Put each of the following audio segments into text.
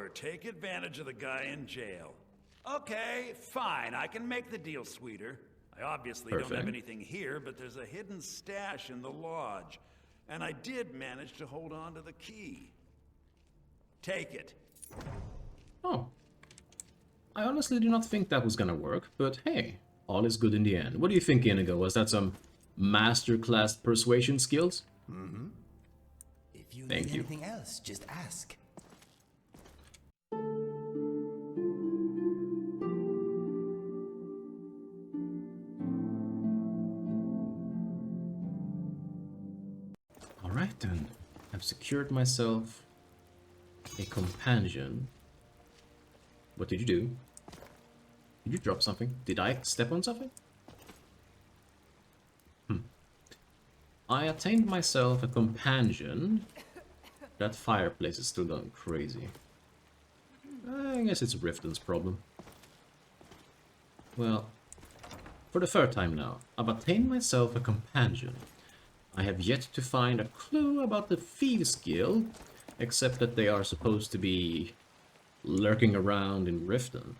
Sure, take advantage of the guy in jail. Okay, fine, I can make the deal sweeter. I obviously don't have Perfect. anything here, but there's a hidden stash in the lodge. And I did manage to hold on to the key. Take it. Oh. I honestly do not think that was gonna work, but hey, all is good in the end. What do you think, Inigo? Was that some masterclass persuasion skills? Mm-hmm. If you Thank need you. anything else, just ask. Alright then. I've secured myself a companion. What did you do? Did you drop something? Did I step on something? I attained myself a companion. That fireplace is still going crazy. I guess it's Riften's problem. Well, for the third time now, I've attained myself a companion. I have yet to find a clue about the Thieves Guild, except that they are supposed to be lurking around in Riften.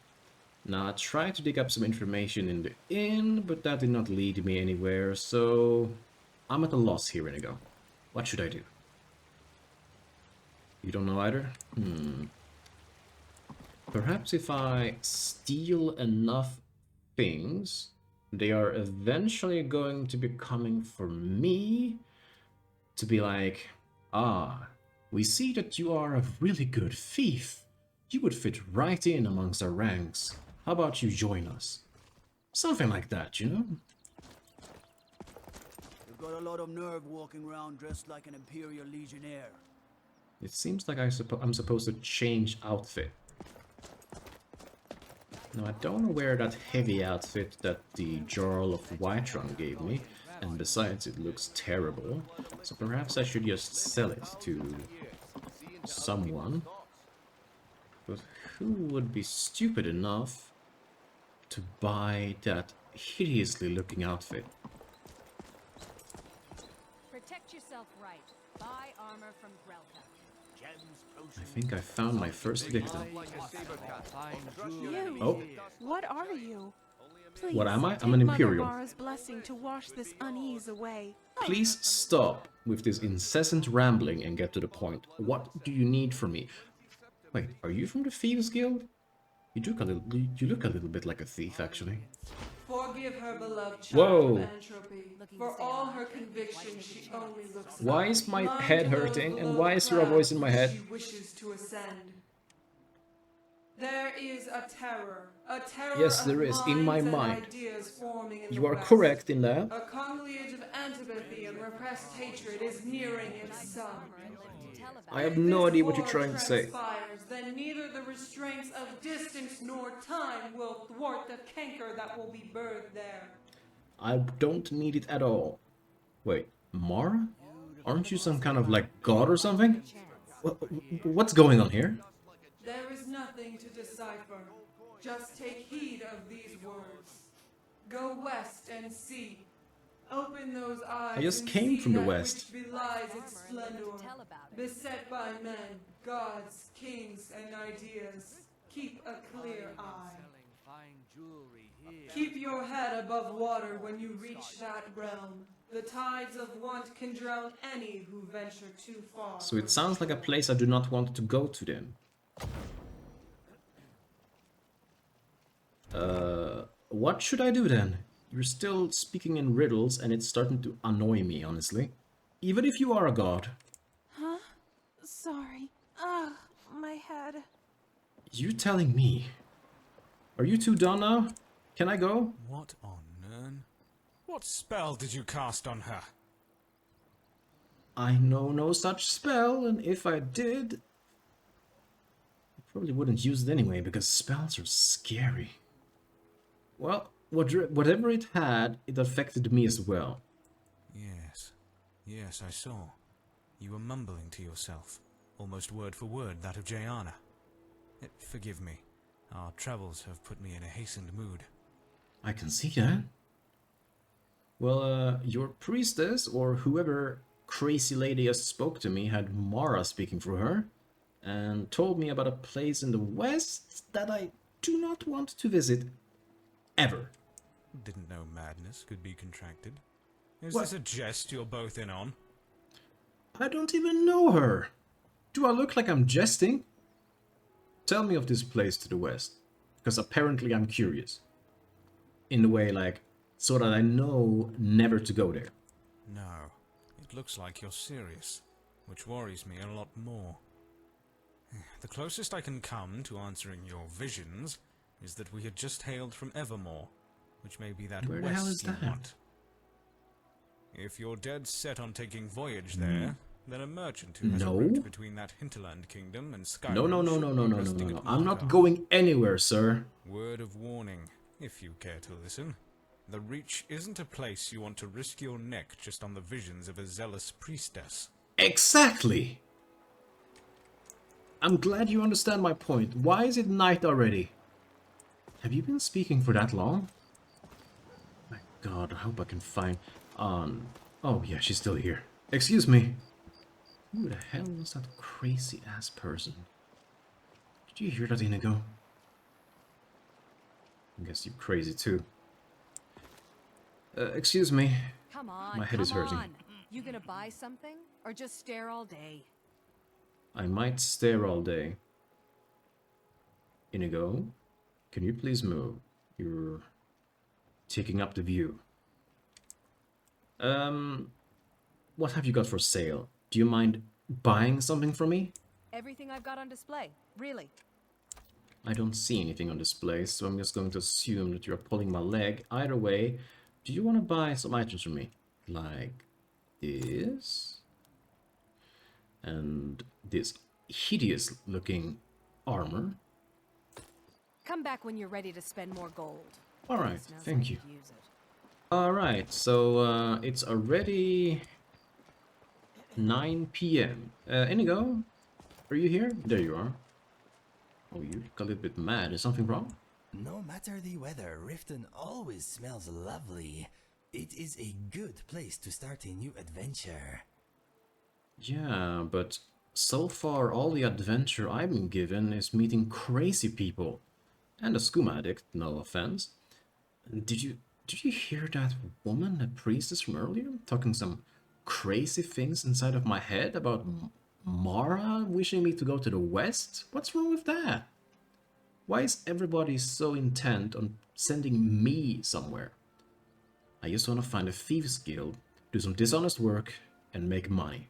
Now, I tried to dig up some information in the inn, but that did not lead me anywhere, so I'm at a loss here, Inigo. What should I do? You don't know either? Perhaps if I steal enough things, they are eventually going to be coming for me to be like, ah, we see that you are a really good thief. You would fit right in amongst our ranks. How about you join us? Something like that, you know? You've got a lot of nerve walking around dressed like an Imperial Legionnaire. It seems like I'm supposed to change outfit. Now, I don't want to wear that heavy outfit that the Jarl of Whiterun gave me, and besides, it looks terrible. So perhaps I should just sell it to someone. But who would be stupid enough to buy that hideously looking outfit? Protect yourself right. Buy armor from Grelka. I think I found my first victim. You. Oh, What are you? Please, what am I? I'm take an Mother Imperial. Mara's blessing to wash this unease away. Please stop with this incessant rambling and get to the point. What do you need from me? Wait, are you from the Thieves Guild? You look a little bit like a thief, actually. Forgive her, beloved child Whoa. of entropy. For all her convictions, she only looks Why up. is my Blind head to those hurting, and below why is there a voice in my clouds head? She wishes to ascend. There is a terror Yes, of there is, in my minds and mind. ideas forming in You the are West. correct in that. A conclave of antipathy and repressed hatred is nearing its sun. I have no idea what you're trying to say. Transpires, then neither the restraints of distance nor time will thwart the canker that will be birthed there. I don't need it at all. Wait, Mara? Aren't you some kind of like god or something? What's going on here? There is nothing to decipher. Just take heed of these words. Go west and see. Open those eyes. I just and came see from the that west. Which belies its splendor. Beset by men, gods, kings, and ideas. Keep a clear eye. Keep your head above water when you reach that realm. The tides of want can drown any who venture too far. So it sounds like a place I do not want to go to then. What should I do then? You're still speaking in riddles and it's starting to annoy me, honestly. Even if you are a god. Huh? Sorry. Ugh, my head. You telling me? Are you two done now? Can I go? What on Nern? What spell did you cast on her? I know no such spell, and if I did, I probably wouldn't use it anyway, because spells are scary. Well, whatever it had, it affected me as well. Yes, I saw. You were mumbling to yourself, almost word for word that of Jayana. Forgive me. Our travels have put me in a hastened mood. I can see that. Well, your priestess, or whoever crazy lady just spoke to me, had Mara speaking for her. and told me about a place in the west that I do not want to visit ever. Didn't know madness could be contracted. Is What? this a jest you're both in on? I don't even know her. Do I look like I'm jesting? Tell me of this place to the west, because apparently I'm curious. In the way, like, so that I know never to go there. No. It looks like you're serious, which worries me a lot more. The closest I can come to answering your visions is that we had just hailed from Evermore, which may be that Where the west hell is you that? want. If you're dead set on taking voyage there, then a merchant who has a No. route between that hinterland kingdom and Skyrim No, no, no, should no, be no, no, no, resting no, no. at I'm not Markarth. going anywhere, sir. Word of warning, if you care to listen. The Reach isn't a place you want to risk your neck just on the visions of a zealous priestess. Exactly! I'm glad you understand my point. Why is it night already? Have you been speaking for that long? My god, I hope I can find... Oh yeah, she's still here. Excuse me. Who the hell was that crazy-ass person? Did you hear that, Inigo? I guess you're crazy too. Excuse me. Come on, My head is come hurting. on. You gonna buy something? Or just stare all day? I might stare all day. Inigo, can you please move? You're taking up the view. What have you got for sale? Do you mind buying something from me? Everything I've got on display. Really. I don't see anything on display, so I'm just going to assume that you're pulling my leg. Either way, do you want to buy some items from me? Like this? And this hideous looking armor? Come back when you're ready to spend more gold. Alright, Smells thank like you. you'd use it. Alright, so it's already 9 p.m. Inigo, are you here? There you are. Oh, you got a little bit mad. Is something wrong? No matter the weather, Riften always smells lovely. It is a good place to start a new adventure. Yeah, but so far all the adventure I've been given is meeting crazy people. And a skooma addict, no offense. Did you hear that woman, the priestess from earlier, talking some crazy things inside of my head about Mara wishing me to go to the west? What's wrong with that? Why is everybody so intent on sending me somewhere? I just want to find a thieves guild, do some dishonest work, and make money.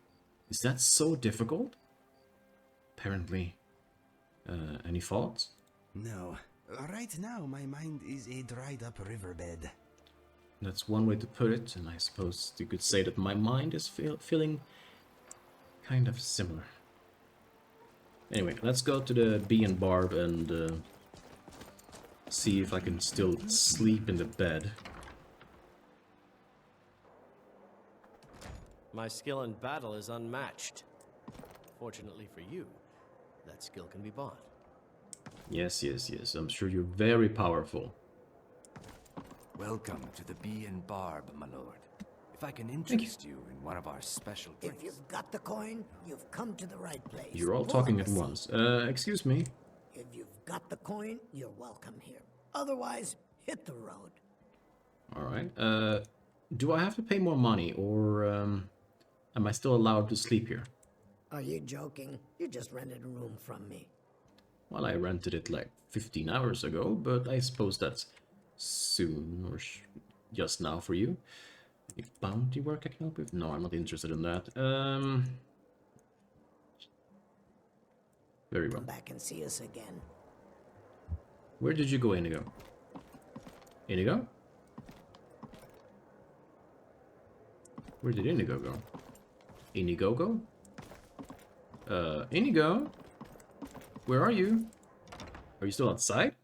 Is that so difficult? Apparently. Any thoughts? No. Right now, my mind is a dried up riverbed. That's one way to put it, and I suppose you could say that my mind is feeling kind of similar. Anyway, let's go to the Bee and Barb and see if I can still sleep in the bed. My skill in battle is unmatched. Fortunately for you, that skill can be bought. Yes, yes, yes. I'm sure you're very powerful. Welcome to the Bee and Barb, my lord. If I can interest you in one of our special drinks. If you've got the coin, you've come to the right place. You're all Pull talking up at a once. seat. Excuse me. If you've got the coin, you're welcome here. Otherwise, hit the road. Alright. Do I have to pay more money, or am I still allowed to sleep here? Are you joking? You just rented a room from me. Well, I rented it like 15 hours ago, but I suppose that's soon, or just now for you. If bounty work I can help with? No, I'm not interested in that. Very well. Come back and see us again. Where did you go, Inigo? Inigo? Where did Inigo go? Inigo go? Inigo? Where are you? Are you still outside?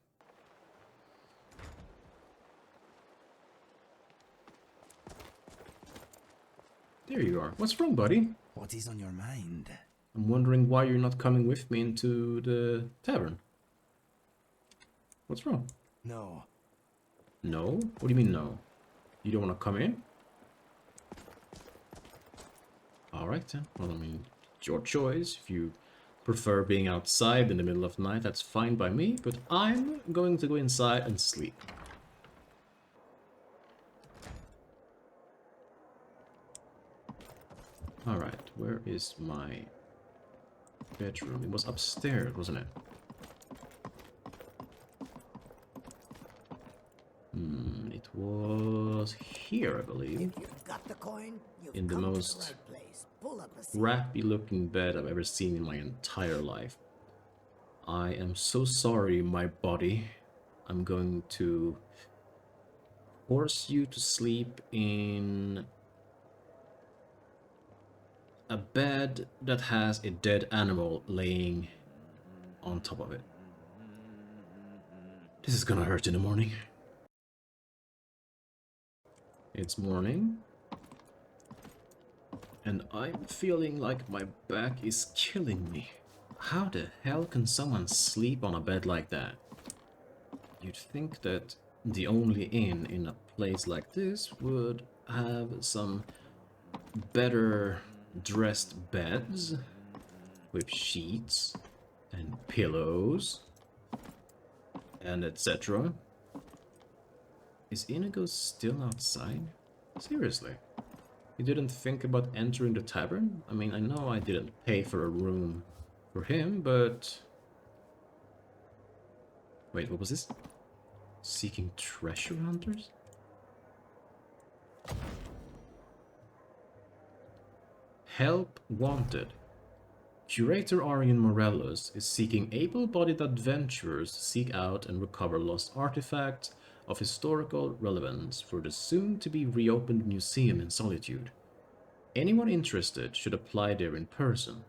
There you are. What's wrong, buddy? What is on your mind? I'm wondering why you're not coming with me into the tavern. What's wrong? No. No? What do you mean no? You don't want to come in? Alright then. Well, I mean, it's your choice. If you prefer being outside in the middle of the night, that's fine by me, but I'm going to go inside and sleep. Alright, where is my bedroom? It was upstairs, wasn't it? It was here, I believe. If you've got the coin, you've In the come to most the right place. Pull up a seat. crappy looking bed I've ever seen in my entire life. I am so sorry, my body. I'm going to force you to sleep in a bed that has a dead animal laying on top of it. This is gonna hurt in the morning. It's morning. And I'm feeling like my back is killing me. How the hell can someone sleep on a bed like that? You'd think that the only inn in a place like this would have some better dressed beds with sheets and pillows and etc. Is Inigo still outside? Seriously? You didn't think about entering the tavern? I mean, I know I didn't pay for a room for him, but... Wait, what was this? Seeking treasure hunters? Help wanted. Curator Arian Morellos is seeking able-bodied adventurers to seek out and recover lost artifacts of historical relevance for the soon-to-be reopened museum in Solitude. Anyone interested should apply there in person.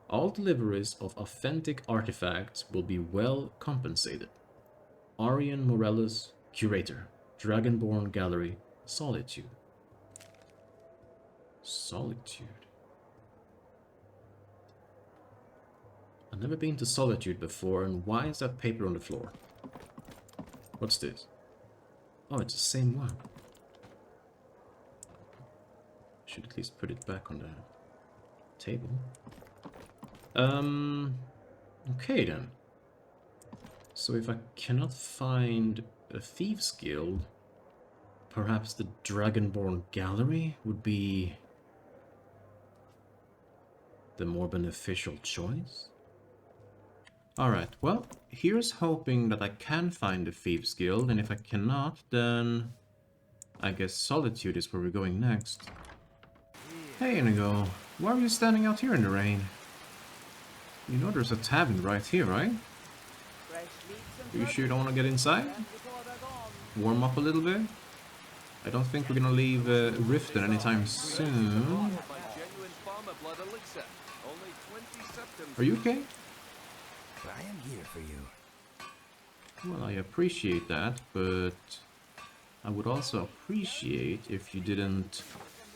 All deliveries of authentic artifacts will be well compensated. Arian Morellos, Curator, Dragonborn Gallery, Solitude. Solitude. I've never been to Solitude before, and why is that paper on the floor? What's this? Oh, it's the same one. Should at least put it back on the table. Okay then. So if I cannot find a Thieves Guild, perhaps the Dragonborn Gallery would be the more beneficial choice? Alright, well, here's hoping that I can find the Thieves Guild, and if I cannot, then I guess Solitude is where we're going next. Hey Inigo, why are you standing out here in the rain? You know there's a tavern right here, right? Are you sure you don't want to get inside? Warm up a little bit? I don't think we're gonna leave Riften anytime soon. Are you okay? I am here for you. Well, I appreciate that, but I would also appreciate if you didn't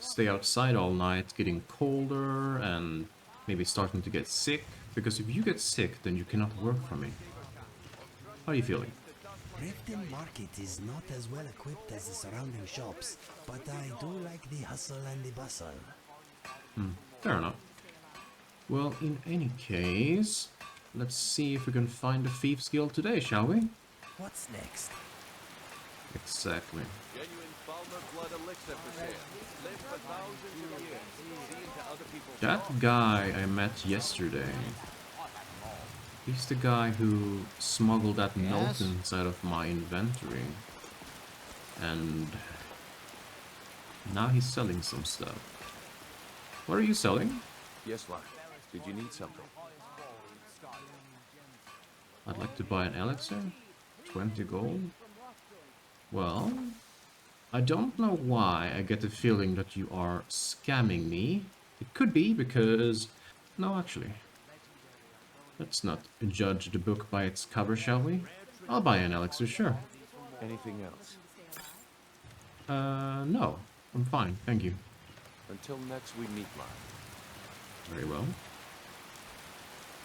stay outside all night getting colder and maybe starting to get sick, because if you get sick, then you cannot work for me. How are you feeling? Riften Market is not as well equipped as the surrounding shops, but I do like the hustle and the bustle. Fair enough. Well, in any case, let's see if we can find the Thieves Guild today, shall we? What's next? Exactly. That guy I met yesterday. He's the guy who smuggled that note inside of my inventory. And now he's selling some stuff. What are you selling? Yes, Lord. Did you need something? I'd like to buy an elixir. 20 gold. Well, I don't know why I get the feeling that you are scamming me. It could be because... No, actually. Let's not judge the book by its cover, shall we? I'll buy an elixir, sure. Anything else? No. I'm fine, thank you. Until next we meet, Lord. Very well.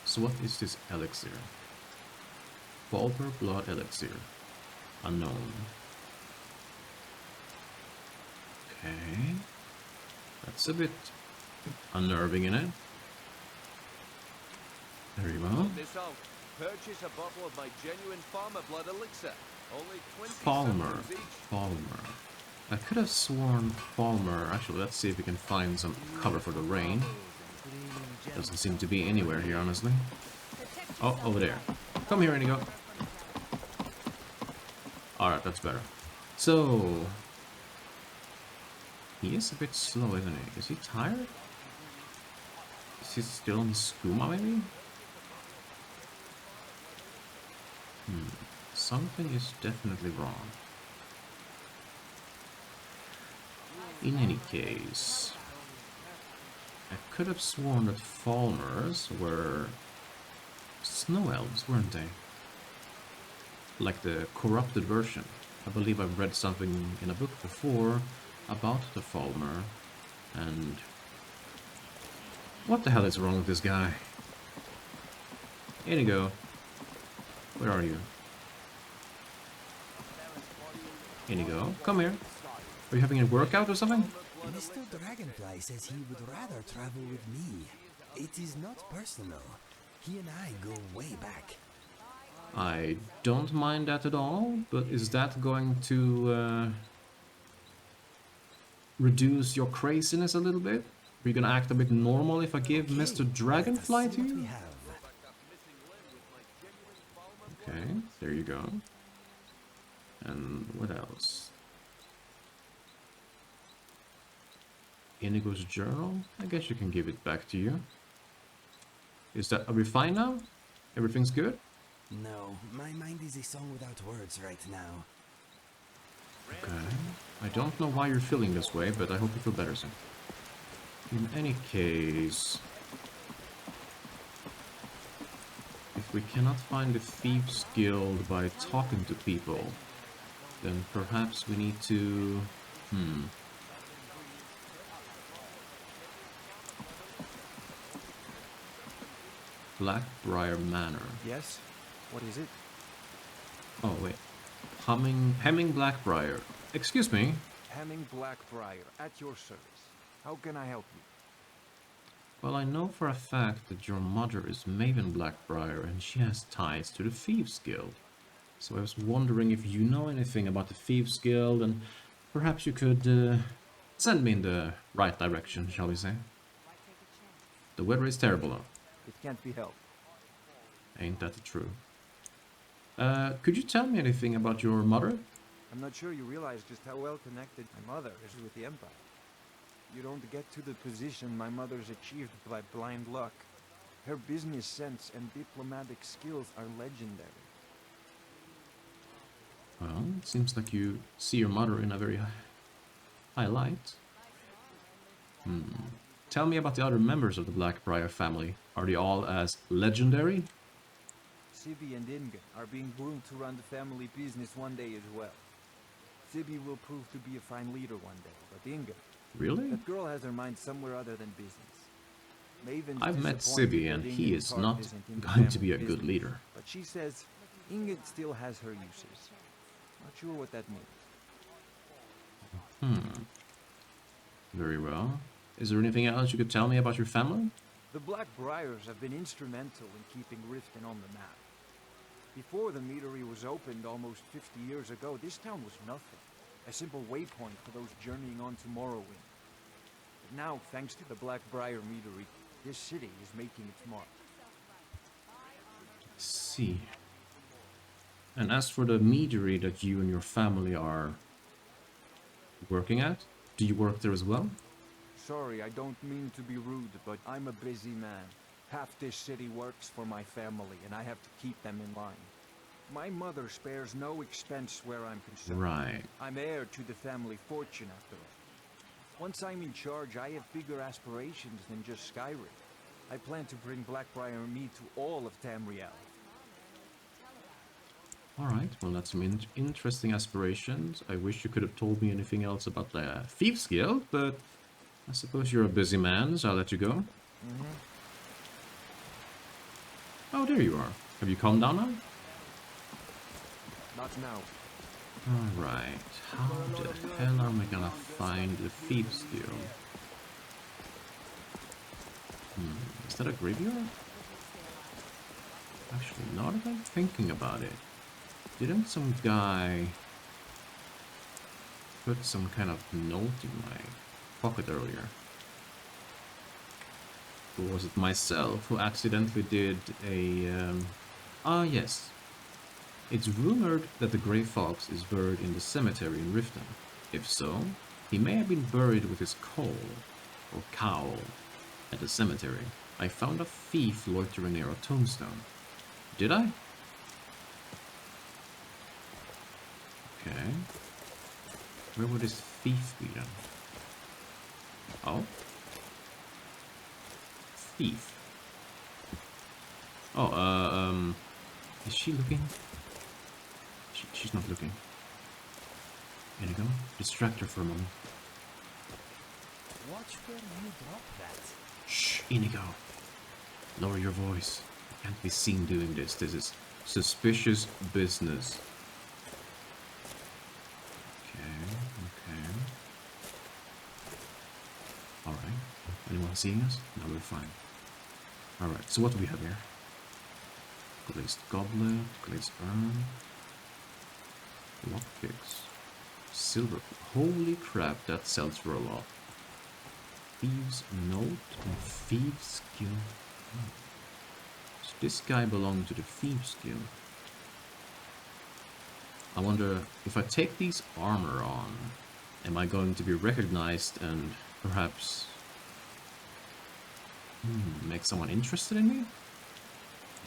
So what is this elixir? Pauper Blood Elixir. Unknown. Okay. That's a bit unnerving, isn't it? Very well. This out. Purchase a bottle of my genuine farmer blood elixir. Only 20 Falmer. cents each. Falmer. I could have sworn Falmer. Actually, let's see if we can find some cover for the rain. Doesn't seem to be anywhere here, honestly. Oh, over there. Come here, Inigo. Alright, that's better. So... he is a bit slow, isn't he? Is he tired? Is he still on skooma, maybe? Something is definitely wrong. In any case... I could have sworn that Falmers were... snow elves, weren't they? Like the corrupted version. I believe I've read something in a book before about the Falmer, and... what the hell is wrong with this guy? Inigo. Where are you? Inigo, come here. Are you having a workout or something? Mr. Dragonfly says he would rather travel with me. It is not personal. He and I go way back. I don't mind that at all, but is that going to reduce your craziness a little bit? Are you gonna act a bit normal if I give Mr. Dragonfly to you? Okay, there you go. And what else? Inigo's journal? I guess you can give it back to you. Are we fine now? Everything's good? No, my mind is a song without words right now. Okay. I don't know why you're feeling this way, but I hope you feel better soon. In any case... if we cannot find the Thieves Guild by talking to people, then perhaps we need to... Blackbriar Manor. Yes? What is it? Oh, wait. Hemming Blackbriar. Excuse me? Hemming Blackbriar, at your service. How can I help you? Well, I know for a fact that your mother is Maven Blackbriar and she has ties to the Thieves Guild. So I was wondering if you know anything about the Thieves Guild, and perhaps you could send me in the right direction, shall we say? The weather is terrible though. It can't be helped. Ain't that true? Could you tell me anything about your mother? I'm not sure you realize just how well connected my mother is with the Empire. You don't get to the position my mother's achieved by blind luck. Her business sense and diplomatic skills are legendary. Well, it seems like you see your mother in a very high light. Tell me about the other members of the Blackbriar family. Are they all as legendary? Sibby and Inga are being groomed to run the family business one day as well. Sibby will prove to be a fine leader one day, but Inga... Really? That girl has her mind somewhere other than business. Maven's I've met disappointed Sibby that and Inga's he is heart not isn't in the going to family be a good business. leader. But she says Inga still has her uses. Not sure what that means. Very well. Is there anything else you could tell me about your family? The Blackbriars have been instrumental in keeping Riften on the map. Before the meadery was opened almost 50 years ago, this town was nothing. A simple waypoint for those journeying on to Morrowind. But now, thanks to the Blackbriar meadery, this city is making its mark. Let's see. And as for the meadery that you and your family are working at, do you work there as well? Sorry, I don't mean to be rude, but I'm a busy man. Half this city works for my family, and I have to keep them in line. My mother spares no expense where I'm concerned. Right. I'm heir to the family fortune, after all. Once I'm in charge, I have bigger aspirations than just Skyrim. I plan to bring Blackbriar mead to all of Tamriel. Alright, well that's some interesting aspirations. I wish you could have told me anything else about the Thieves Guild, but I suppose you're a busy man, so I'll let you go. Oh, there you are. Have you calmed down now? Not now. Alright, how the hell are we gonna find the Thieves Guild? Is that a graveyard? Actually, now that I'm thinking about it, didn't some guy put some kind of note in my pocket earlier? Or was it myself who accidentally did a... Ah, yes. It's rumored that the Grey Fox is buried in the cemetery in Riften. If so, he may have been buried with his cowl, or cowl, at the cemetery. I found a thief loitering near a tombstone. Did I? Okay. Where would this thief be then? Oh? Thief. Oh, is she looking? She's not looking. There you go. Distract her for a moment. Watch where you drop that. Shh, Inigo. Lower your voice. You can't be seen doing this. This is suspicious business. Okay. Alright. Anyone seeing us? No, we're fine. Alright, so what do we have here? Glazed goblet, glazed urn, lockpicks, silver. Holy crap, that sells for a lot. Thieves' note and thieves' guild. Oh. So this guy belonged to the thieves' guild. I wonder if I take these armor on, am I going to be recognized and perhaps make someone interested in me?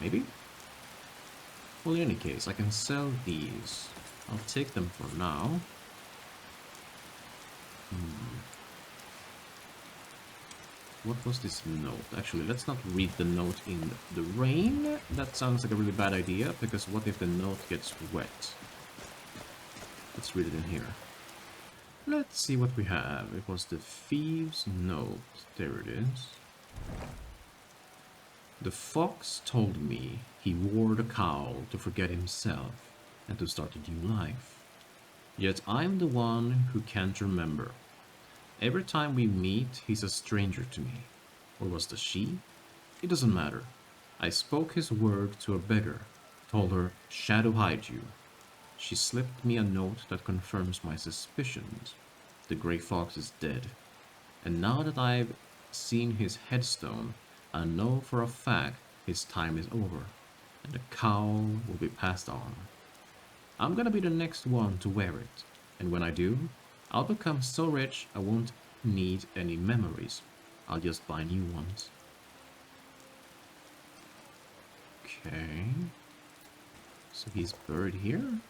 Maybe? Well, in any case, I can sell these. I'll take them for now. What was this note? Actually, let's not read the note in the rain. That sounds like a really bad idea, because what if the note gets wet? Let's read it in here. Let's see what we have. It was the thieves' note. There it is. The fox told me he wore the cowl to forget himself and to start a new life. Yet I'm the one who can't remember. Every time we meet, he's a stranger to me. Or was the she? It doesn't matter. I spoke his word to a beggar, told her, "Shadow hide you." She slipped me a note that confirms my suspicions. The Grey Fox is dead. And now that I've seen his headstone, I know for a fact his time is over, and the cowl will be passed on. I'm gonna be the next one to wear it, and when I do, I'll become so rich I won't need any memories. I'll just buy new ones. Okay. So he's buried here?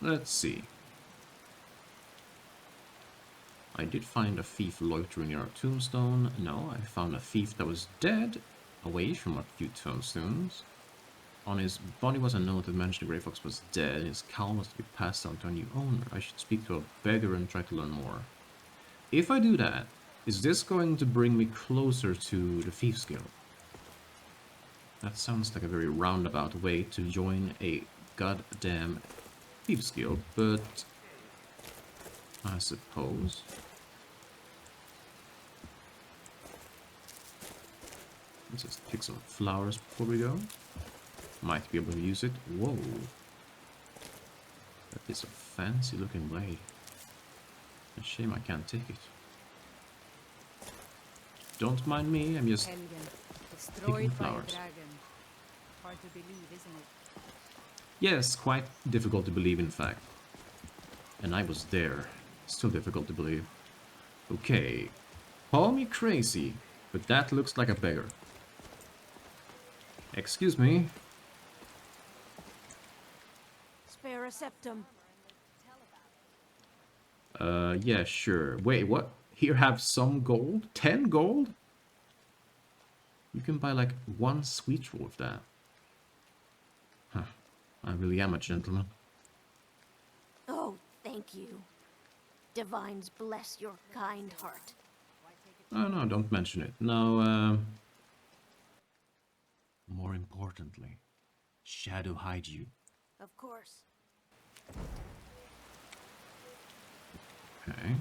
Let's see. I did find a thief loitering near a tombstone. No, I found a thief that was dead, away from a few tombstones. On his body was a note that mentioned the Grey Fox was dead. His cowl was to be passed on to a new owner. I should speak to a beggar and try to learn more. If I do that, is this going to bring me closer to the Thieves Guild? That sounds like a very roundabout way to join a goddamn Thieves Guild, but I suppose. Let's just pick some flowers before we go. Might be able to use it. Whoa. That is a fancy looking blade. A shame I can't take it. Don't mind me, I'm just picking flowers. Hard to believe, isn't it? Yes, quite difficult to believe in fact. And I was there. Still difficult to believe. Okay. Call me crazy, but that looks like a beggar. Excuse me. Spare a septum. Yeah, sure. Wait, what? Here have some gold? 10 gold? You can buy like 1 sweet roll of that. Huh. I really am a gentleman. Oh, thank you. Divines bless your kind heart. Oh no, don't mention it. No, more importantly, Shadow hide you. Of course. Okay.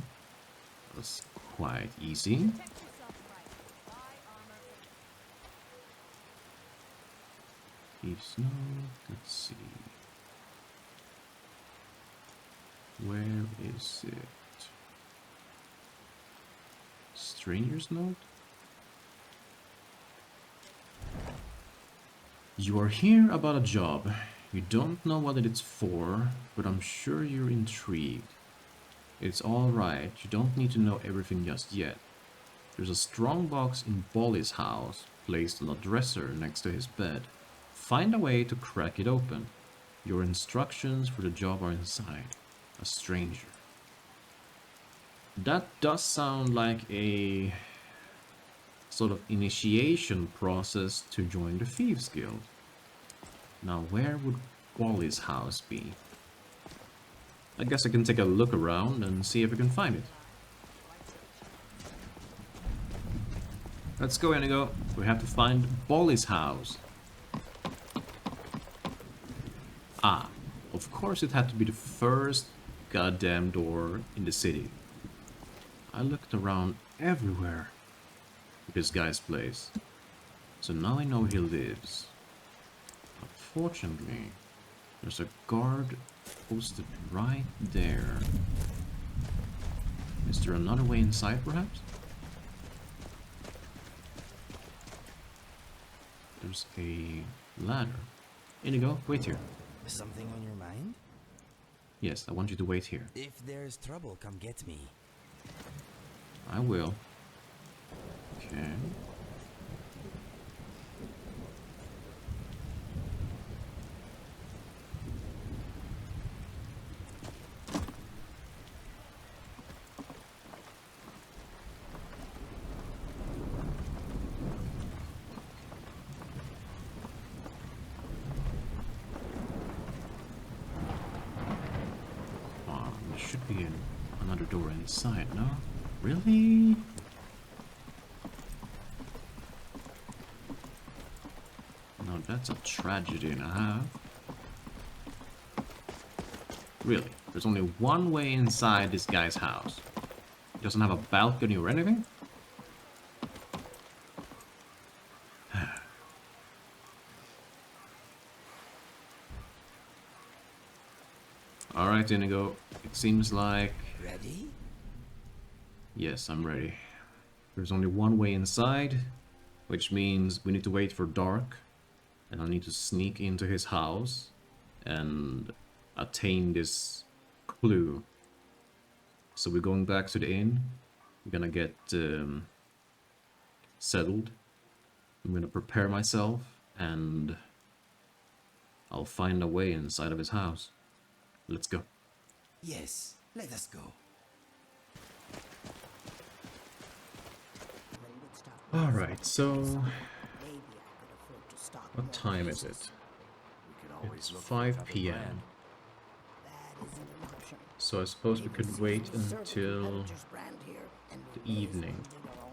That's quite easy. Thieves Note, let's see. Where is it? Stranger's Note? You are here about a job. You don't know what it's for, but I'm sure you're intrigued. It's alright, you don't need to know everything just yet. There's a strong box in Bolly's house, placed on a dresser next to his bed. Find a way to crack it open. Your instructions for the job are inside. A stranger. That does sound like a sort of initiation process to join the Thieves Guild. Now, where would Wally's house be? I guess I can take a look around and see if I can find it. Let's go, Inigo. We have to find Bolly's house. Ah, of course it had to be the first goddamn door in the city. I looked around everywhere for this guy's place. So now I know he lives. Unfortunately, there's a guard posted right there. Is there another way inside, perhaps? There's a ladder. Inigo, wait here. Something on your mind? Yes, I want you to wait here. If there's trouble, come get me. I will. Okay. There should be another door inside, no? Really? No, that's a tragedy and a half. Really? There's only one way inside this guy's house. He doesn't have a balcony or anything? Alright, Inigo. It seems like... Ready? Yes, I'm ready. There's only one way inside, which means we need to wait for dark, and I need to sneak into his house and attain this clue. So we're going back to the inn. We're gonna get settled. I'm gonna prepare myself, and I'll find a way inside of his house. Let's go. Yes, let us go. Alright, so... what time is it? It's 5 p.m. So I suppose we could wait until the evening,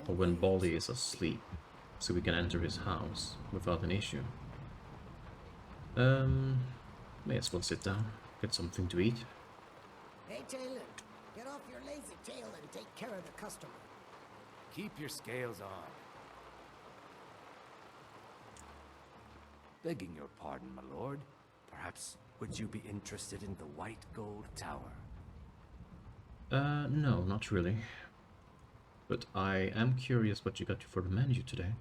or when Baldy is asleep, so we can enter his house without an issue. May as well sit down, get something to eat. Hey, Taylor, get off your lazy tail and take care of the customer. Keep your scales on. Begging your pardon, my lord. Perhaps would you be interested in the White Gold Tower? No, not really. But I am curious what you got for the menu today.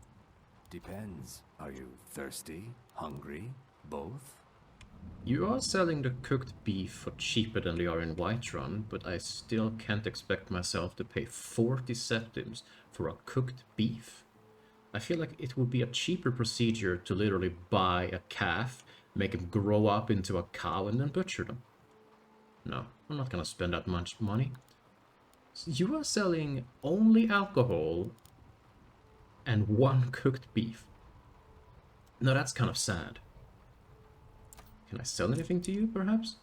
Depends. Are you thirsty? Hungry? Both? You are selling the cooked beef for cheaper than they are in Whiterun, but I still can't expect myself to pay 40 septims for a cooked beef. I feel like it would be a cheaper procedure to literally buy a calf, make him grow up into a cow, and then butcher them. No, I'm not gonna spend that much money. You are selling only alcohol and one cooked beef. No, that's kind of sad. Can I sell anything to you, perhaps?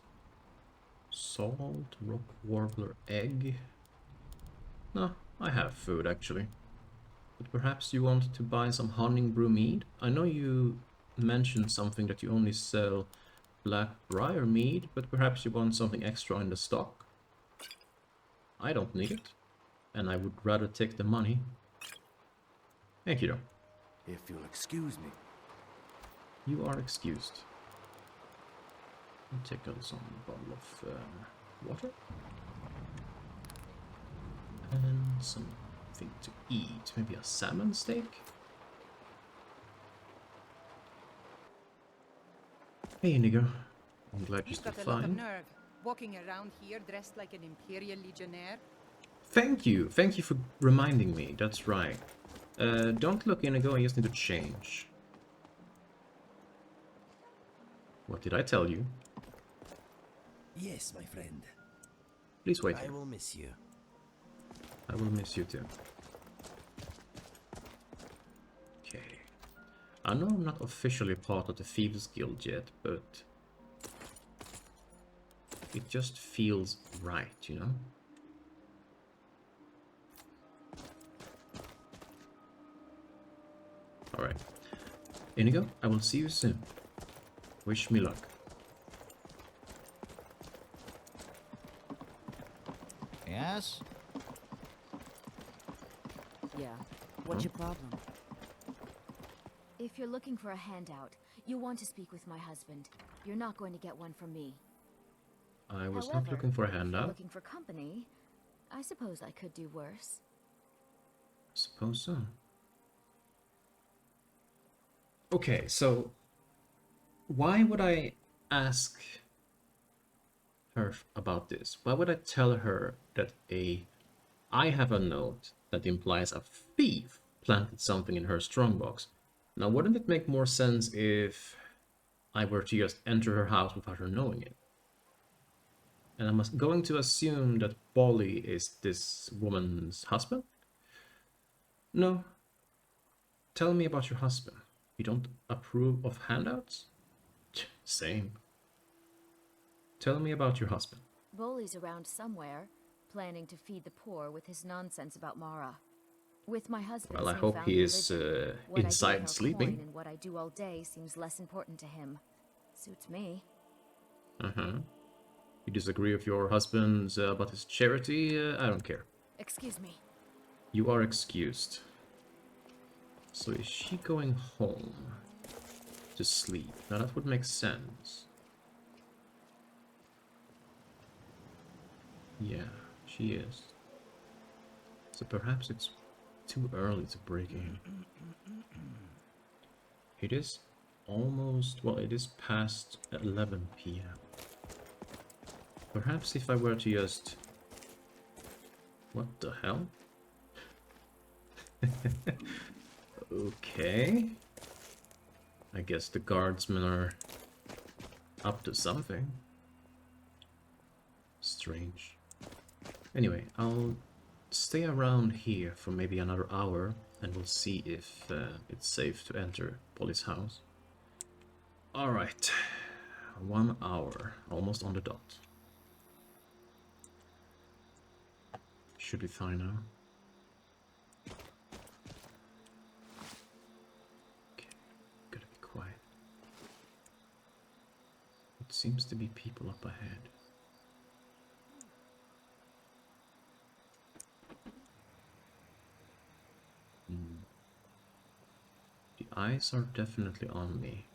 Salt, rock warbler, egg? No, I have food, actually. But perhaps you want to buy some honey brew mead? I know you mentioned something that you only sell black briar mead, but perhaps you want something extra in the stock? I don't need it, and I would rather take the money. Thank you, though. If you'll excuse me. You are excused. I'll take out some bottle of water. And something to eat. Maybe a salmon steak? Hey, Inigo. I'm glad you're You've still got a lot of fine. nerve, walking around here dressed like an Imperial Legionnaire. Thank you. Thank you for reminding me. That's right. Don't look, Inigo. I just need to change. What did I tell you? Yes, my friend. Please wait I here. will miss you. I will miss you too. Okay. I know I'm not officially part of the Thieves Guild yet, but it just feels right, you know? Alright. Inigo, I will see you soon. Wish me luck. Yes? Yeah. What's your problem? If you're looking for a handout, you'll want to speak with my husband. You're not going to get one from me. I was However, not looking for a if you're handout. looking for company, I suppose I could do worse. Suppose so. Okay, so why would I ask her about this? Why would I tell her that I have a note that implies a thief planted something in her strongbox? Now, wouldn't it make more sense if I were to just enter her house without her knowing it? And I'm going to assume that Bolly is this woman's husband? No. Tell me about your husband. You don't approve of handouts? Same. Tell me about your husband. Bully's around somewhere, planning to feed the poor with his nonsense about Mara. With my husband's Well, I hope newfound he is religion, what I do inside with our sleeping. coin and what I do all day seems less important to him. Suits me. Uh-huh. You disagree with your husband about his charity? I don't care. Excuse me. You are excused. So is she going home to sleep? Now that would make sense. Yeah, she is. So perhaps it's too early to break in. It is almost, well, it is past 11 p.m. Perhaps if I were to just... What the hell? Okay. I guess the guardsmen are up to something. Strange. Anyway, I'll stay around here for maybe another hour and we'll see if it's safe to enter Polly's house. Alright. 1 hour. Almost on the dot. Should be fine now. Gotta be quiet. It seems to be people up ahead. The eyes are definitely on me.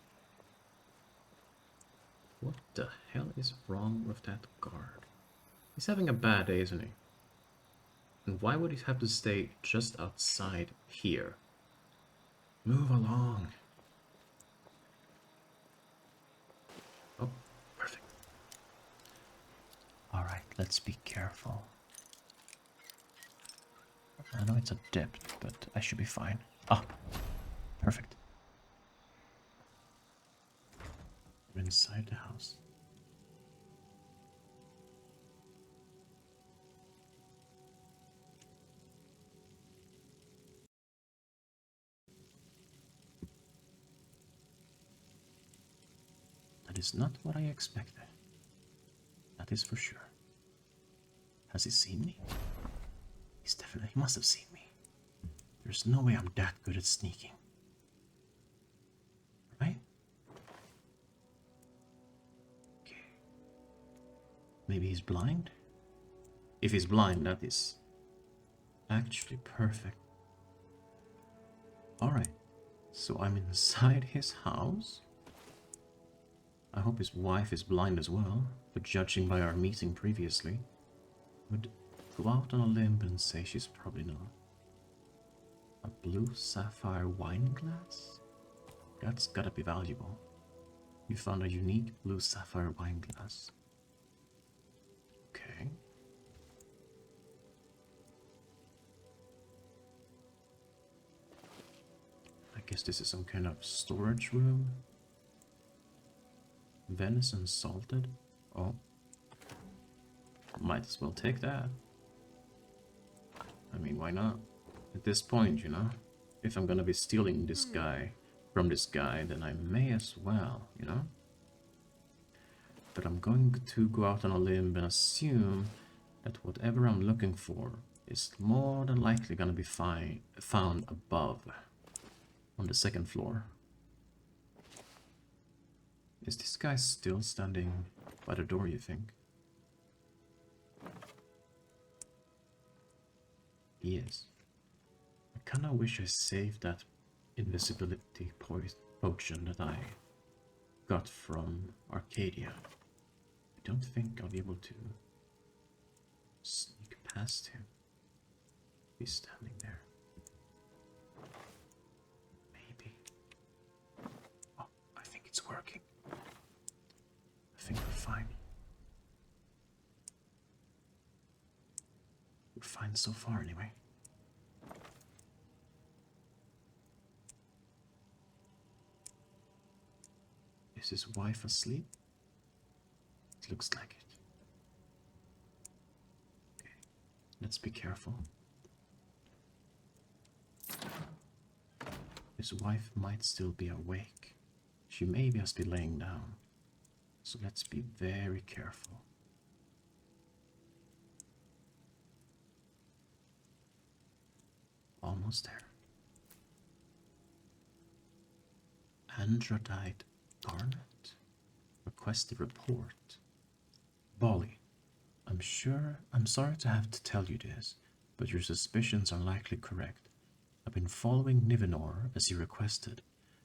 What the hell is wrong with that guard? He's having a bad day, isn't he? And why would he have to stay just outside here? Move along. Oh, perfect. Alright, let's be careful. I know it's a depth, but I should be fine. Ah, perfect. We're inside the house. That is not what I expected. That is for sure. Has he seen me? He must have seen me. There's no way I'm that good at sneaking. Right? Okay. Maybe he's blind? If he's blind, that is actually perfect. Alright. So I'm inside his house. I hope his wife is blind as well, but judging by our meeting previously, would go out on a limb and say she's probably not. A blue sapphire wine glass? That's gotta be valuable. You found a unique blue sapphire wine glass. Okay. I guess this is some kind of storage room. Venison salted? Oh. Might as well take that. I mean, why not? At this point, you know? If I'm gonna be stealing this guy from this guy, then I may as well, you know? But I'm going to go out on a limb and assume that whatever I'm looking for is more than likely gonna be found above, on the second floor. Is this guy still standing by the door, you think? He is. I kinda wish I saved that invisibility potion that I got from Arcadia. I don't think I'll be able to sneak past him. He's standing there. Maybe. Oh, I think it's working. I think we're fine. We're fine so far, anyway. Is his wife asleep? It looks like it. Okay, let's be careful. His wife might still be awake. She may just be laying down. So let's be very careful. Almost there. Androdite Garnet? Request a report. Bolly, I'm sorry to have to tell you this, but your suspicions are likely correct. I've been following Nivenor as you requested,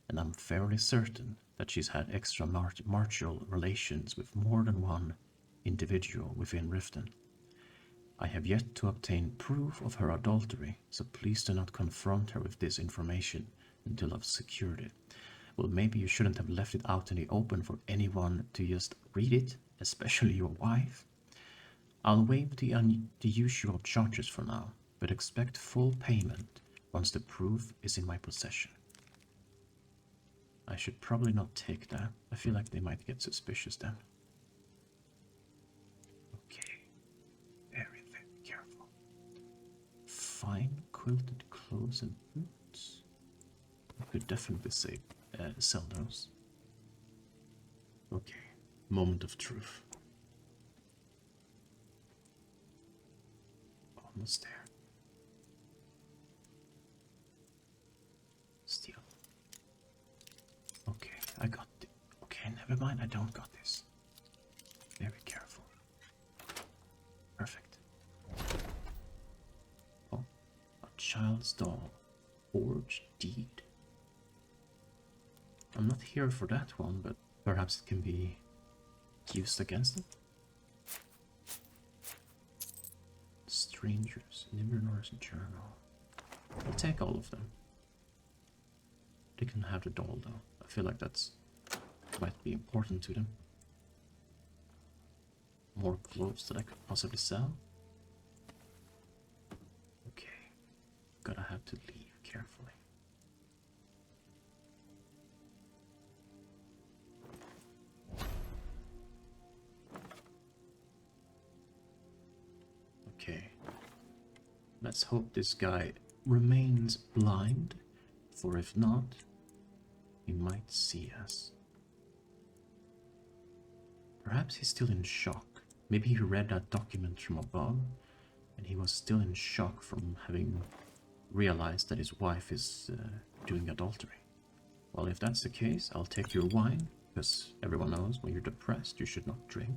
and I'm fairly certain that she's had extramarital relations with more than one individual within Riften. I have yet to obtain proof of her adultery, so please do not confront her with this information until I've secured it. Well, maybe you shouldn't have left it out in the open for anyone to just read it, especially your wife. I'll waive the usual charges for now, but expect full payment once the proof is in my possession. I should probably not take that. I feel like they might get suspicious then. Okay. Very, very careful. Fine quilted clothes and boots. I could definitely sell those. Okay. Moment of truth. Almost there. Steal. Okay, I got it. Okay, never mind, I don't got this. Very careful. Perfect. Oh, a child's doll. Forged deed. I'm not here for that one, but perhaps it can be used against them. Strangers, Nivernor's journal. I'll take all of them. They can have the doll though. I feel like that's might be important to them. More clothes that I could possibly sell. Okay. Gotta have to leave carefully. Okay. Let's hope this guy remains blind, for if not, he might see us. Perhaps he's still in shock. Maybe he read that document from above, and he was still in shock from having realized that his wife is doing adultery. Well, if that's the case, I'll take your wine, because everyone knows when you're depressed, you should not drink.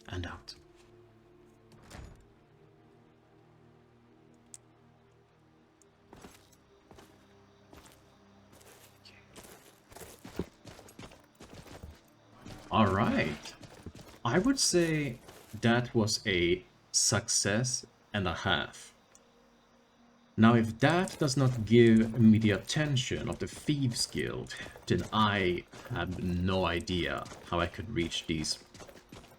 And out. Alright. I would say that was a success and a half. Now, if that does not give me the attention of the Thieves Guild, then I have no idea how I could reach these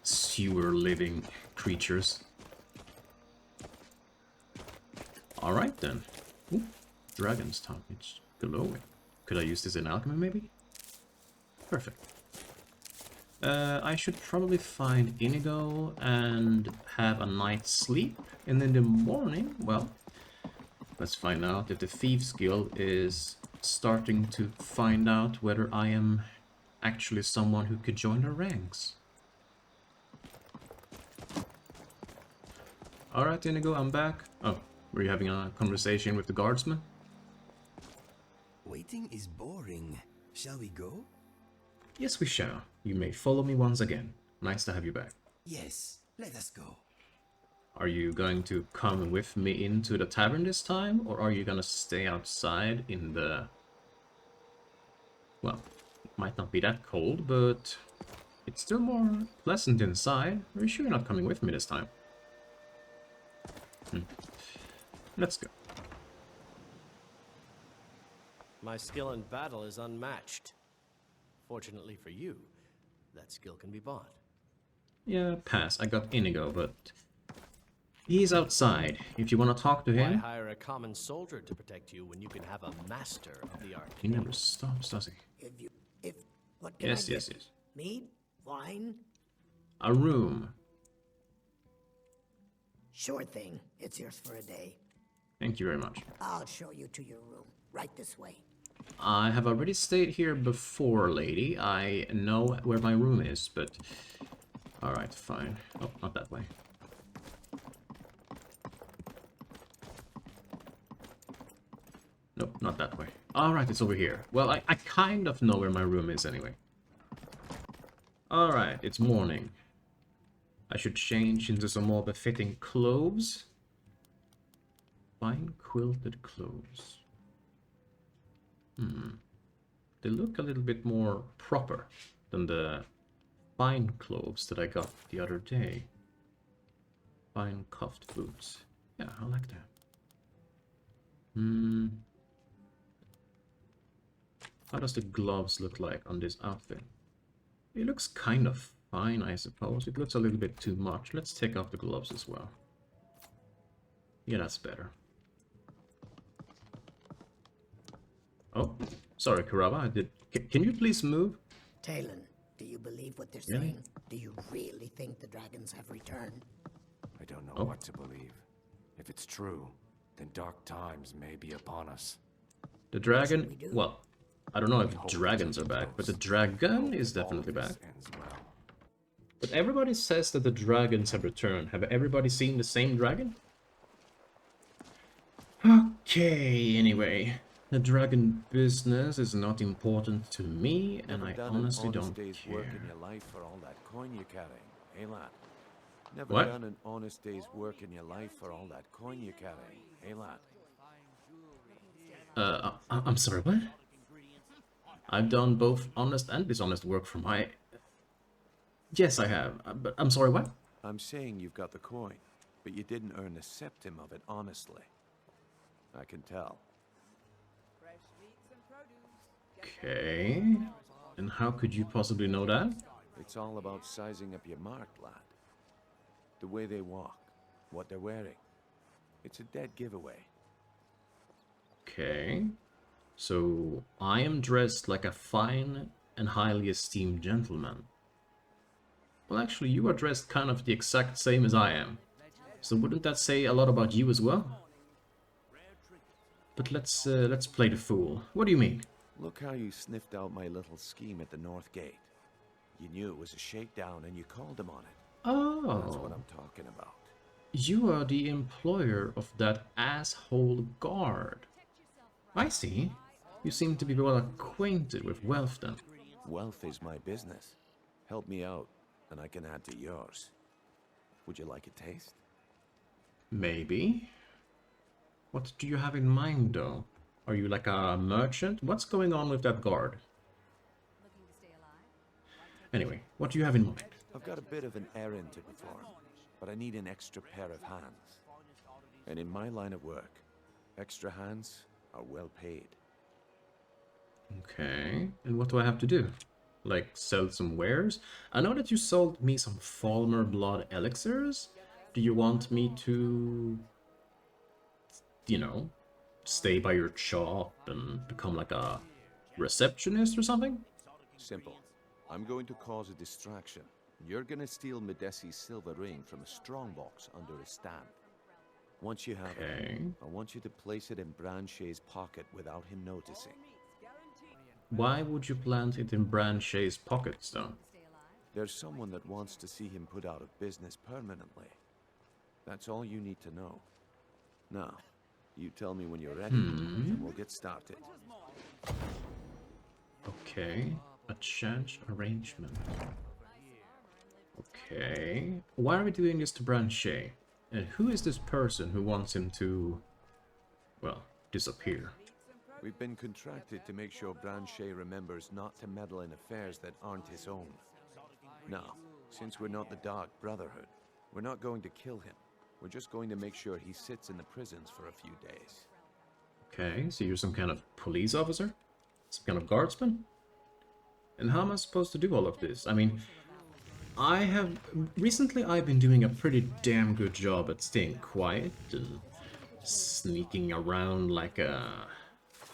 sewer-living creatures. Alright then. Ooh, dragon's tongue. It's glowing. Could I use this in alchemy, maybe? Perfect. I should probably find Inigo and have a night's sleep. And in the morning, well, let's find out if the Thieves Guild is starting to find out whether I am actually someone who could join their ranks. Alright, Inigo, I'm back. Oh, were you having a conversation with the guardsman? Waiting is boring. Shall we go? Yes, we shall. You may follow me once again. Nice to have you back. Yes, let us go. Are you going to come with me into the tavern this time, or are you gonna stay outside in the... Well, it might not be that cold, but it's still more pleasant inside. Are you sure you're not coming with me this time? Let's go. My skill in battle is unmatched. Fortunately for you, that skill can be bought. Yeah, pass. I got Inigo, but he's outside. If you want to talk to Why him... hire a common soldier to protect you when you can have a master of the art? He never stops, does he? What can Yes, I yes, get? yes. Mead? Wine? A room. Sure thing. It's yours for a day. Thank you very much. I'll show you to your room. Right this way. I have already stayed here before, lady. I know where my room is, but... Alright, fine. Oh, not that way. Nope, not that way. Alright, it's over here. Well, I kind of know where my room is anyway. Alright, it's morning. I should change into some more befitting clothes. Fine quilted clothes. They look a little bit more proper than the fine clothes that I got the other day. Fine cuffed boots. Yeah, I like that. How does the gloves look like on this outfit? It looks kind of fine, I suppose. It looks a little bit too much. Let's take off the gloves as well. Yeah, that's better. Oh, sorry, Kuraba. Can you please move? Talon, do you believe what they're Really? saying? Do you really think the dragons have returned? I don't know what to believe. If it's true, then dark times may be upon us. The dragon... Well, I don't know if dragons are back, but the dragon is definitely back. But everybody says that the dragons have returned. Have everybody seen the same dragon? Okay, anyway. The dragon business is not important to me, and I honestly don't care. Work in your life for all that coin you're carrying, eh, lad? Never What? done an honest day's work in your life for all that coin you're carrying, eh, lad? I'm sorry, what? I've done both honest and dishonest work for my... Yes, I have, but I'm sorry, what? I'm saying you've got the coin, but you didn't earn a septim of it honestly. I can tell. Okay. And how could you possibly know that? It's all about sizing up your mark, lad. The way they walk, what they're wearing. It's a dead giveaway. Okay. So, I am dressed like a fine and highly esteemed gentleman. Well, actually, you are dressed kind of the exact same as I am. So wouldn't that say a lot about you as well? But let's play the fool. What do you mean? Look how you sniffed out my little scheme at the North Gate. You knew it was a shakedown and you called them on it. Oh. That's what I'm talking about. You are the employer of that asshole guard. I see. You seem to be well acquainted with wealth then. Wealth is my business. Help me out, and I can add to yours. Would you like a taste? Maybe. What do you have in mind, though? Are you like a merchant? What's going on with that guard? Anyway, what do you have in mind? I've got a bit of an errand to perform, but I need an extra pair of hands. And in my line of work, extra hands are well paid. Okay, and what do I have to do? Like, sell some wares? I know that you sold me some Falmer blood elixirs. Do you want me to, you know, stay by your shop and become like a receptionist or something? Simple. I'm going to cause a distraction. You're gonna steal Medesi's silver ring from a strongbox under a stand. Once you have it, I want you to place it in Branchay's pocket without him noticing. Why would you plant it in Branchay's pockets, though? There's someone that wants to see him put out of business permanently. That's all you need to know. Now, you tell me when you're ready, and we'll get started. Okay, a change arrangement. Okay, why are we doing this to Branchay? And who is this person who wants him to, well, disappear? We've been contracted to make sure Branchay remembers not to meddle in affairs that aren't his own. Now, since we're not the Dark Brotherhood, we're not going to kill him. We're just going to make sure he sits in the prisons for a few days. Okay, so you're some kind of police officer? Some kind of guardsman? And how am I supposed to do all of this? I mean, recently I've been doing a pretty damn good job at staying quiet and sneaking around like a,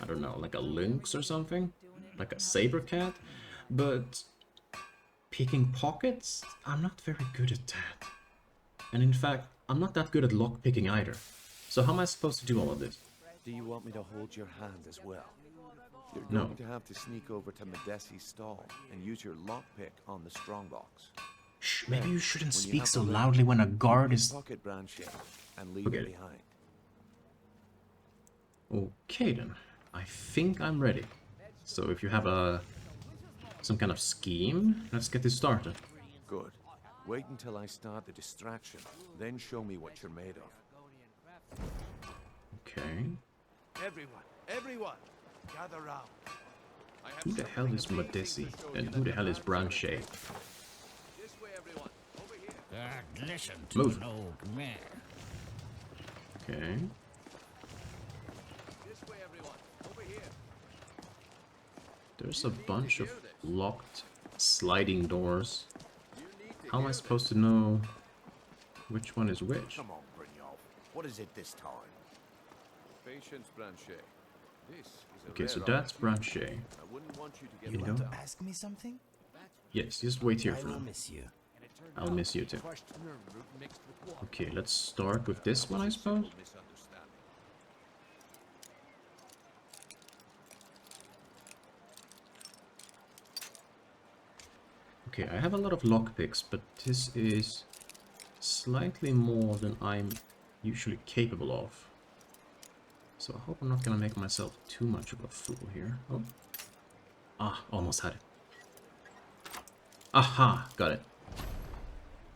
I don't know, like a lynx or something? Like a saber cat? But picking pockets? I'm not very good at that. And in fact, I'm not that good at lockpicking either. So how am I supposed to do all of this? Do you want me to hold your hand as well? You're No. going to have to sneak over to Medesi's stall and use your lockpick on the strongbox. Shh, maybe you shouldn't When you speak have so the ring, loudly when a guard is... Pocket Branchay and leave Forget it it. behind. Okay then, I think I'm ready. So if you have some kind of scheme, let's get this started. Good. Wait until I start the distraction, then show me what you're made of. Okay. Everyone, gather round. Who the hell is Medesi? And who the hell is Branchay? This way, everyone. Over here. Listen to Move. an old man. Okay. This way, everyone. Over here. There's a bunch of locked sliding doors. How am I supposed to know which one is which? Come on, Brynjolf. What is it this time? Patience, Branchay. This is a Okay, so rare that's opportunity. Branchay. I wouldn't want you to get You Want know? to ask me something? Yes, just wait here I for will now. miss you. I'll miss you too. Okay, let's start with this one, I suppose. Okay, I have a lot of lockpicks, but this is slightly more than I'm usually capable of. So I hope I'm not gonna make myself too much of a fool here. Oh. Ah, almost had it. Aha, got it.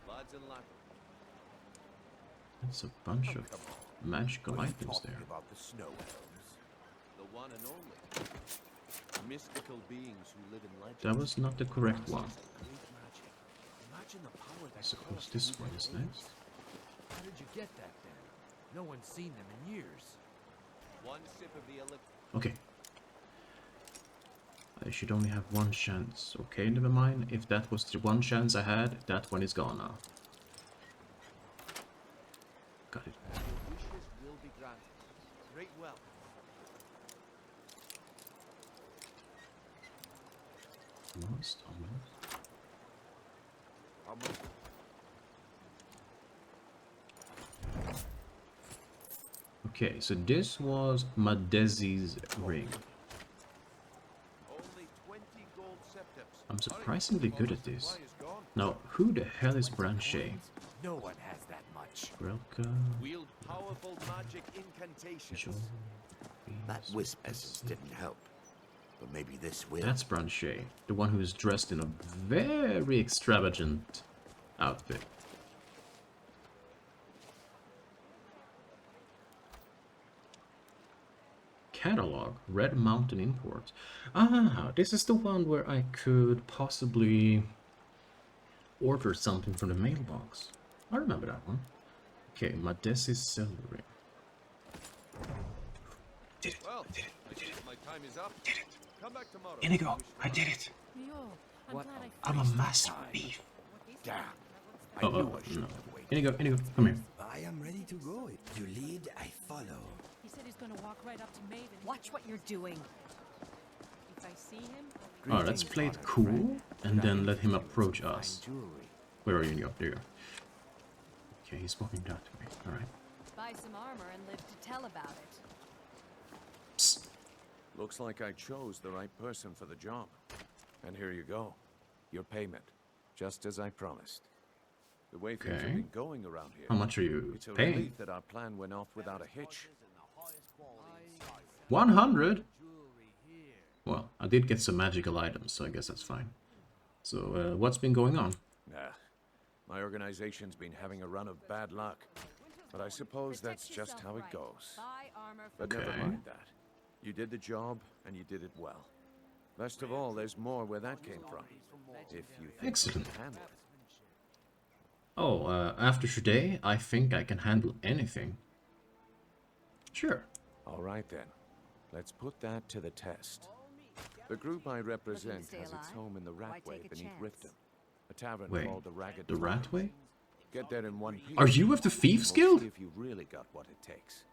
Lads and lads. That's a bunch of magical items there. About the snow elves. The one and only. Mystical beings who live in legends. That was not the correct one. Great magic. Imagine the power I that suppose caused this these one is things. next. How did you get that then? No one's seen them in years. One sip of the elixir. Okay. I should only have one chance. Okay, never mind. If that was the one chance I had, that one is gone now. Got it. Your wishes will be granted. Great wealth. Almost, almost. How much? Okay, so this was Medesi's ring. Only 20 gold septims. I'm surprisingly good at this. Now, who the hell is Branchay? No one has that much. Relka... Wield powerful magic incantations. Jo- That wisp essence didn't help. But maybe this will. That's Branchay, the one who is dressed in a very extravagant outfit. Catalog, Red Mountain Imports. Ah, this is the one where I could possibly ordered something from the mailbox. I remember that one. Okay, Madesi's celery. Did it. Well, I did it. I did it. My time is up. Did it. Come back tomorrow. Inigo, I did it. I'm a master thief. Damn. Oh, no. Inigo, come here. I am ready to go. If you lead, I follow. He said he's gonna walk right up to Maven. Watch what you're doing. If I see him... Oh, let's play it cool, and then let him approach us. Where are you, Inigo? There you are. Okay, he's walking that way. Alright. Buy some armor and live to tell about it. Psst. Looks like I chose the right person for the job. And here you go. Your payment. Just as I promised. The way things have been going around here. How much are you It's a paying? relief that our plan went off without a hitch. 100? Well, I did get some magical items, so I guess that's fine. So, what's been going on? My organization's been having a run of bad luck. But I suppose that's just how it goes. But never mind that. You did the job, and you did it well. Best of all, there's more where that came from. If you think Excellent. you can handle it. Oh, after today, I think I can handle anything. Sure. All right then. Let's put that to the test. The group I represent has its home in the Ratway beneath Riften. A tavern Wait, called the Ragged the Twilight. Ratway? Get there in one piece. Are you with the Thieves We'll Guild? see if you really got what it takes.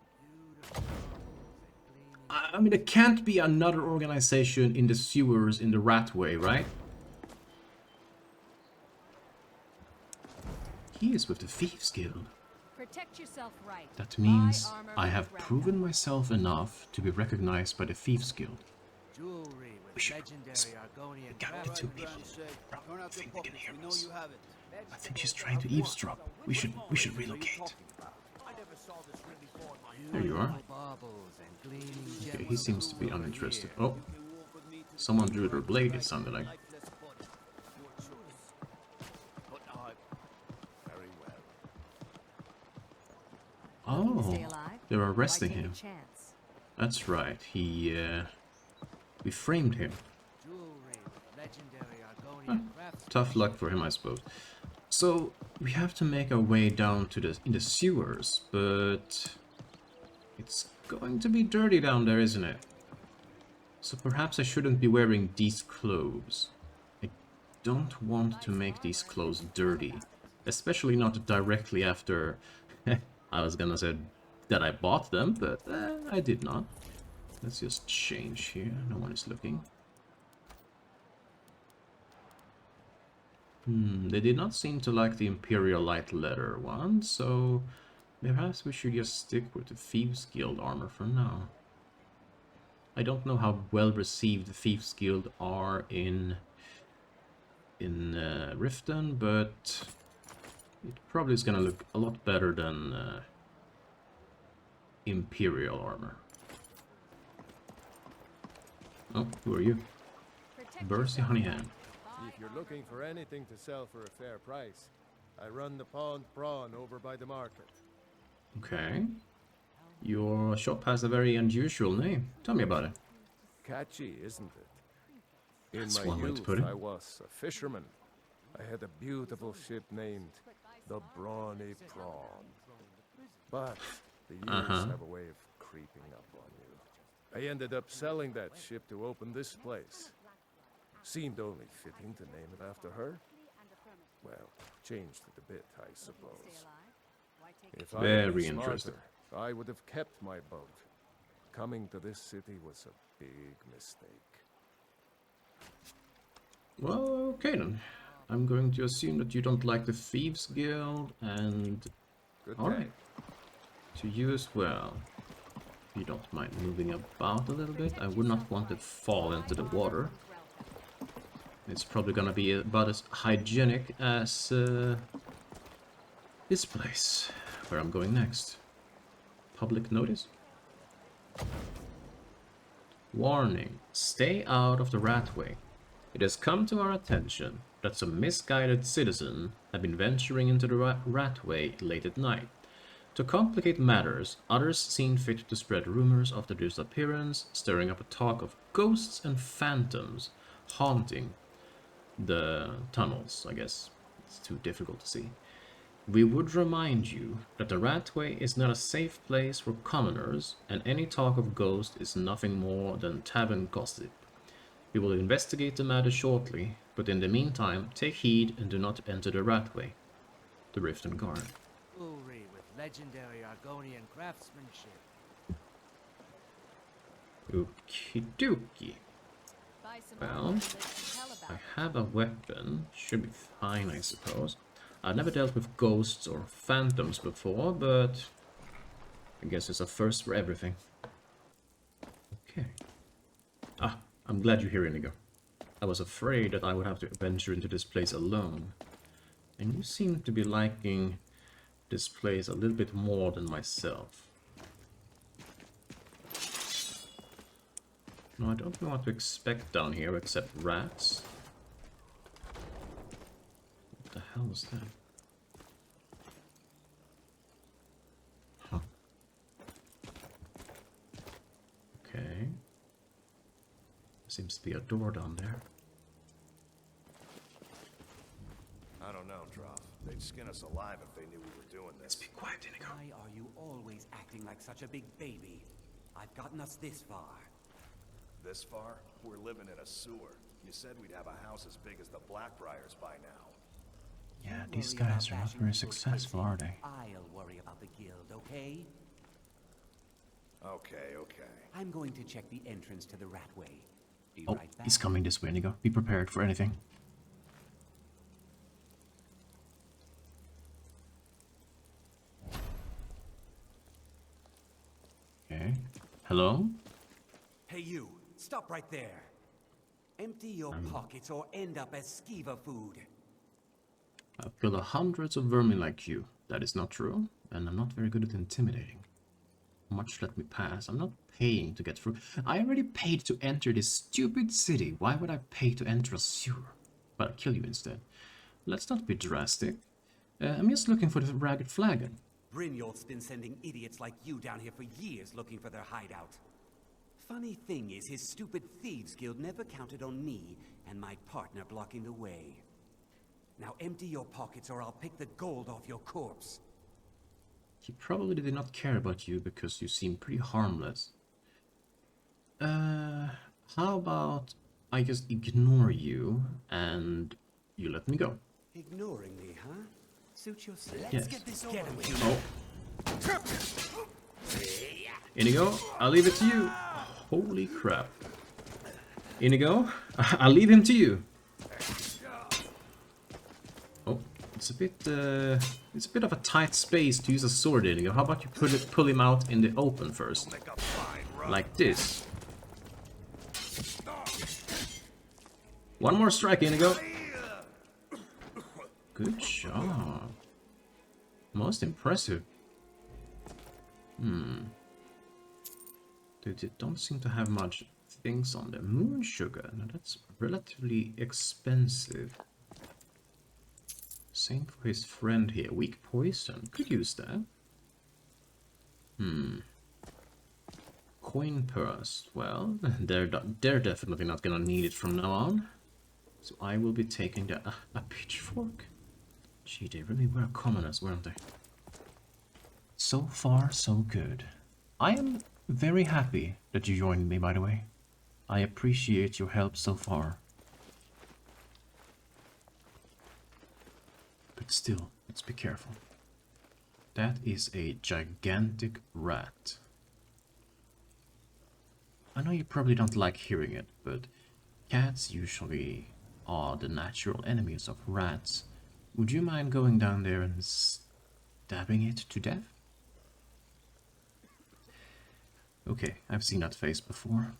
I mean, there can't be another organization in the sewers in the Ratway, right? He is with the Thieves Guild. Protect yourself right. That means I have proven myself enough to be recognized by the Thieves Guild. We should got the two people. I think they can hear us. I think she's trying to eavesdrop. We should relocate. There you are. Okay, he seems to be uninterested. Oh, someone drew their blade, it sounded like. Oh, they're arresting him. That's right. We framed him. Huh. Tough luck for him, I suppose. So we have to make our way down to in the sewers, but it's going to be dirty down there, isn't it? So perhaps I shouldn't be wearing these clothes. I don't want to make these clothes dirty, especially not directly after. I was gonna say that I bought them, but I did not. Let's just change here. No one is looking. They did not seem to like the Imperial Light Leather one, so perhaps we should just stick with the Thieves Guild armor for now. I don't know how well received the Thieves Guild are in Riften, but it probably is gonna look a lot better than Imperial armor. Oh, who are you? Bursey Honeyhand. If you're looking for anything to sell for a fair price, I run the Pond Prawn over by the market. Okay. Your shop has a very unusual name. Tell me about it. Catchy, isn't it? That's In my one way to youth, put it. I was a fisherman. I had a beautiful ship named the Brawny Prawn. But the years have a way of creeping up on you. I ended up selling that ship to open this place. Seemed only fitting to name it after her. Well, changed it a bit, I suppose. If I Very had been interesting. smarter, I would have kept my boat. Coming to this city was a big mistake. Well, okay then. I'm going to assume that you don't like the Thieves Guild, and... Alright. To you as well. If you don't mind moving about a little bit, I would not want to fall into the water. It's probably gonna be about as hygienic as this place, where I'm going next. Public notice. Warning, stay out of the Ratway. It has come to our attention that some misguided citizen have been venturing into the Ratway late at night. To complicate matters, others seem fit to spread rumors of the disappearance, stirring up a talk of ghosts and phantoms haunting the tunnels, I guess. It's too difficult to see. We would remind you that the Ratway is not a safe place for commoners, and any talk of ghosts is nothing more than tavern gossip. We will investigate the matter shortly, but in the meantime, take heed and do not enter the Ratway. The Riften Guard. Jewelry with legendary Argonian craftsmanship. Okie dokie. Well, I have a weapon. Should be fine, I suppose. I've never dealt with ghosts or phantoms before, but I guess it's a first for everything. Okay. Ah, I'm glad you're here, Inigo. I was afraid that I would have to venture into this place alone. And you seem to be liking this place a little bit more than myself. No, I don't know what to expect down here except rats. What the hell was that? Huh. Okay. Seems to be a door down there. I don't know, Droff. They'd skin us alive if they knew we were doing this. Be quiet, Inigo. Why are you always acting like such a big baby? I've gotten us this far. This far? We're living in a sewer. You said we'd have a house as big as the Blackbriars by now. Yeah, these guys are not very successful, are they? I'll worry about the guild, okay? Okay, okay. I'm going to check the entrance to the Ratway. Be Oh, right back. he's coming this way, Inigo. Be prepared for anything. Okay. Hello? Hey you, stop right there. Empty your pockets or end up as skeever food. I've killed hundreds of vermin like you. That is not true, and I'm not very good at intimidating. Much let me pass. I'm not paying to get through. I already paid to enter this stupid city. Why would I pay to enter a sewer? But I'll kill you instead. Let's not be drastic. I'm just looking for the ragged flagon. Brynjolf's been sending idiots like you down here for years looking for their hideout. Funny thing is, his stupid Thieves Guild never counted on me and my partner blocking the way. Now empty your pockets or I'll pick the gold off your corpse. He probably did not care about you because you seem pretty harmless. How about I just ignore you and you let me go? Ignoring me, huh? Suit yourself. Yes. Let's get this over with. Oh. Inigo, I'll leave it to you. Holy crap. Inigo, I'll leave him to you. Oh, it's a bit of a tight space to use a sword, Inigo. How about you pull him out in the open first? Like this. One more strike, Inigo. Good job. Most impressive. They don't seem to have much things on them. Moon sugar. Now that's relatively expensive. Same for his friend here. Weak poison. Could use that. Coin purse. Well, they're definitely not gonna need it from now on. So I will be taking a pitchfork. Gee, they really were commoners, weren't they? So far, so good. I am very happy that you joined me, by the way. I appreciate your help so far. But still, let's be careful. That is a gigantic rat. I know you probably don't like hearing it, but cats usually are the natural enemies of rats. Would you mind going down there and stabbing it to death? Okay, I've seen that face before.